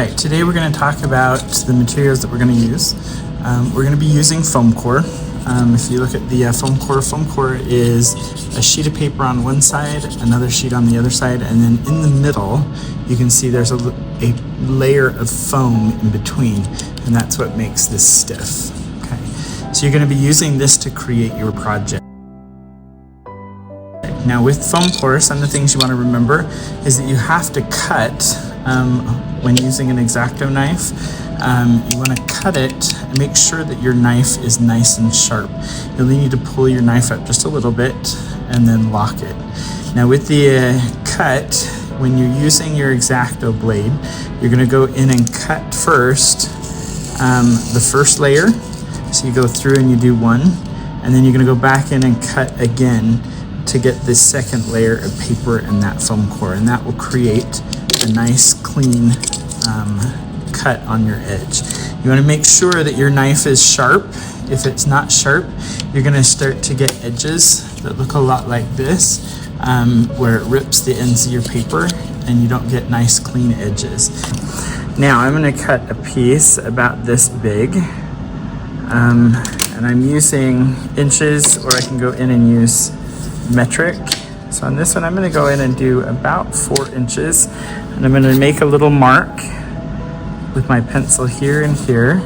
Alright, today we're going to talk about the materials that we're going to use. We're going to be using foam core. If you look at the foam core is a sheet of paper on one side, another sheet on the other side, and then in the middle you can see there's a layer of foam in between, and that's what makes this stiff. Okay, so you're going to be using this to create your project. Now with foam core, some of the things you want to remember is that you have to cut when using an X-Acto knife. You want to cut it and make sure that your knife is nice and sharp. You'll need to pull your knife up just a little bit and then lock it. Now with the cut, when you're using your X-Acto blade, you're going to go in and cut first the first layer. So you go through and you do one, and then you're going to go back in and cut again to get this second layer of paper and that foam core, and that will create a nice clean cut on your edge. You want to make sure that your knife is sharp. If it's not sharp, you're going to start to get edges that look a lot like this, where it rips the ends of your paper and you don't get nice clean edges. Now I'm going to cut a piece about this big, and I'm using inches, or I can go in and use metric. So on this one I'm going to go in and do about 4 inches, and I'm going to make a little mark with my pencil here and here,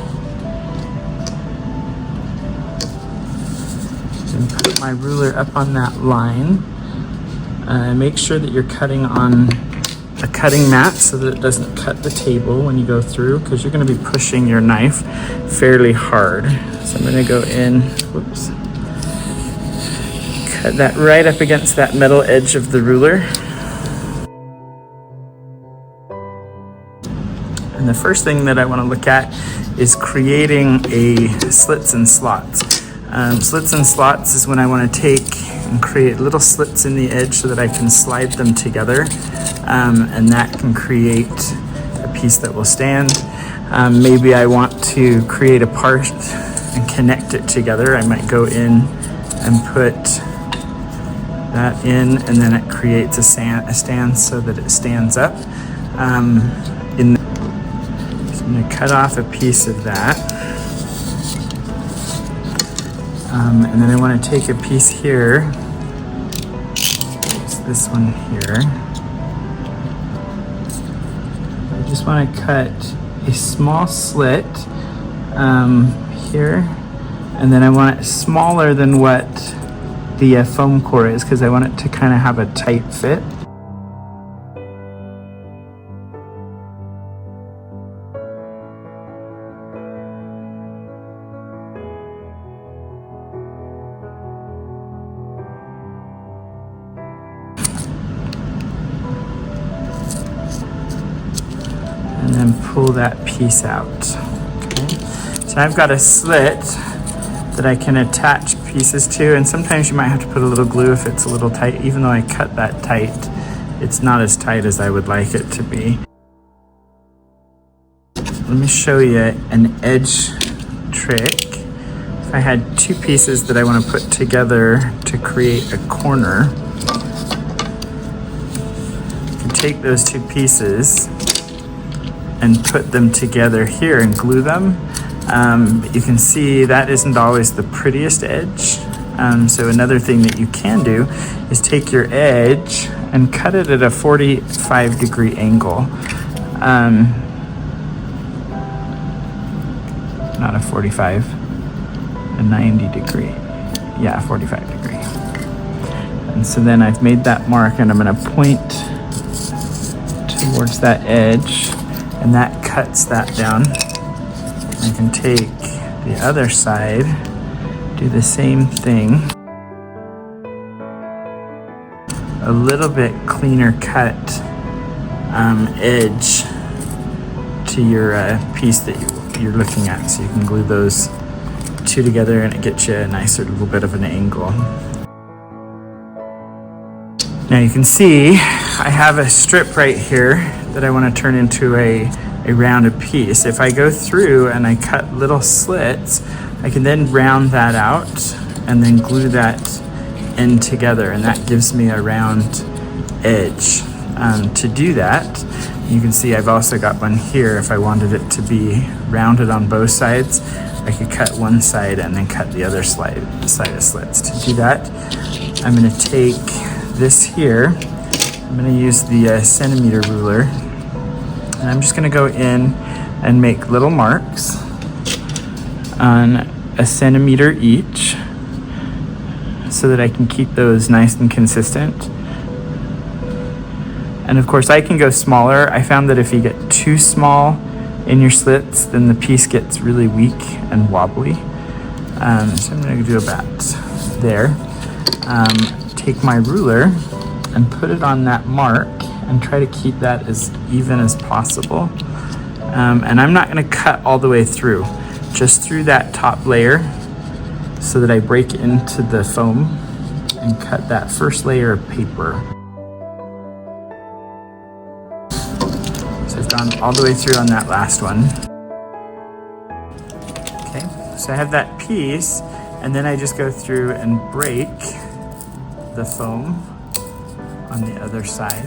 and put my ruler up on that line. Make sure that you're cutting on a cutting mat so that it doesn't cut the table when you go through, because you're going to be pushing your knife fairly hard. So I'm going to go in, whoops, cut that right up against that metal edge of the ruler. And the first thing that I want to look at is creating a slits and slots. Slits and slots is when I want to take and create little slits in the edge so that I can slide them together, and that can create a piece that will stand. Maybe I want to create a part and connect it together. I might go in and put that in, and then it creates a stand so that it stands up. So I'm going to cut off a piece of that, and then I want to take a piece here. It's this one here. I just want to cut a small slit here, and then I want it smaller than what the foam core is, because I want it to kind of have a tight fit. And then pull that piece out. Okay. So I've got a slit that I can attach pieces to, and sometimes you might have to put a little glue if it's a little tight. Even though I cut that tight, it's not as tight as I would like it to be. Let me show you an edge trick. If I had 2 pieces that I want to put together to create a corner, I can take those 2 pieces and put them together here and glue them. You can see that isn't always the prettiest edge. So another thing that you can do is take your edge and cut it at a 45-degree angle. Not a 45, a 90-degree. Yeah, 45-degree. And so then I've made that mark, and I'm going to point towards that edge, and that cuts that down. I can take the other side, do the same thing. A little bit cleaner cut edge to your piece that you're looking at, so you can glue those 2 together and it gets you a nicer little bit of an angle. Now you can see I have a strip right here that I want to turn into a rounded piece. If I go through and I cut little slits, I can then round that out and then glue that end together, and that gives me a round edge. To do that, You can see I've also got one here. If I wanted it to be rounded on both sides, I could cut one side and then cut the other side of slits. To do that, I'm going to take this here. I'm going to use the centimeter ruler, and I'm just going to go in and make little marks on 1 centimeter each so that I can keep those nice and consistent. And of course I can go smaller. I found that if you get too small in your slits, then the piece gets really weak and wobbly. So I'm going to do about there. Take my ruler and put it on that mark and try to keep that as even as possible. And I'm not going to cut all the way through, just through that top layer so that I break into the foam and cut that first layer of paper. So I've gone all the way through on that last one. Okay, so I have that piece, and then I just go through and break the foam on the other side.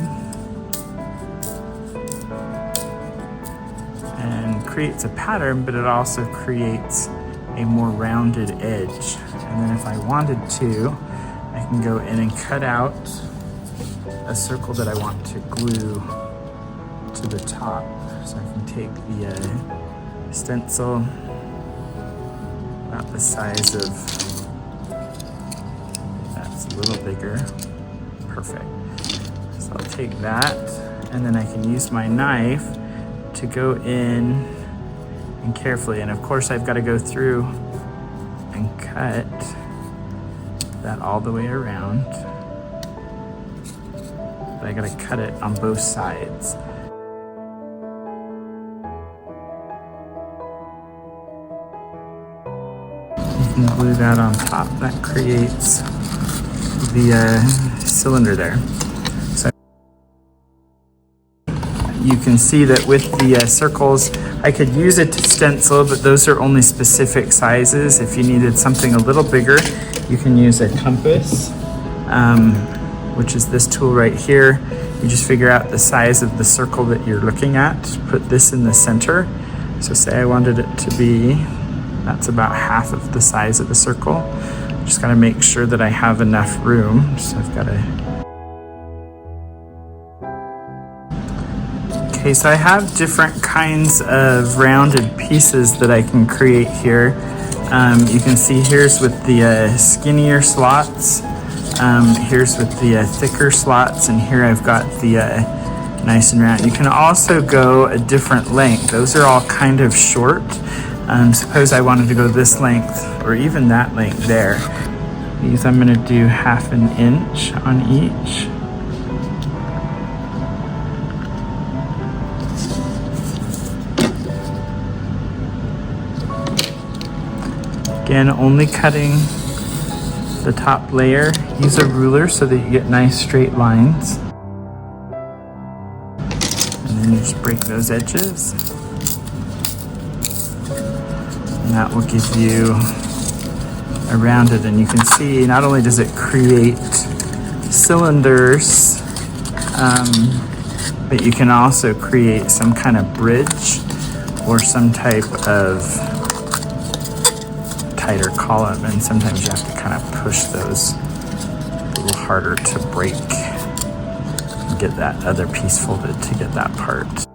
And creates a pattern, but it also creates a more rounded edge. And then if I wanted to, I can go in and cut out a circle that I want to glue to the top. So I can take the stencil about the size of, that's a little bigger, perfect. So I'll take that, and then I can use my knife to go in and carefully, and of course I've got to go through and cut that all the way around, but I got to cut it on both sides. You can glue that on top. That creates the cylinder there. So you can see that with the circles, I could use it to stencil, but those are only specific sizes. If you needed something a little bigger, you can use a compass, which is this tool right here. You just figure out the size of the circle that you're looking at, put this in the center. So say I wanted it to be, that's about half of the size of the circle. Just gotta make sure that I have enough room. So I've gotta, okay, so I have different kinds of rounded pieces that I can create here. You can see here's with the skinnier slots, here's with the thicker slots, and here I've got the nice and round. You can also go a different length. Those are all kind of short. Suppose I wanted to go this length or even that length there. These I'm going to do 1/2 inch on each. Again, only cutting the top layer. Use a ruler so that you get nice straight lines. And then you just break those edges. And that will give you a rounded, and you can see not only does it create cylinders, but you can also create some kind of bridge or some type of tighter column, and sometimes you have to kind of push those a little harder to break and get that other piece folded to get that part.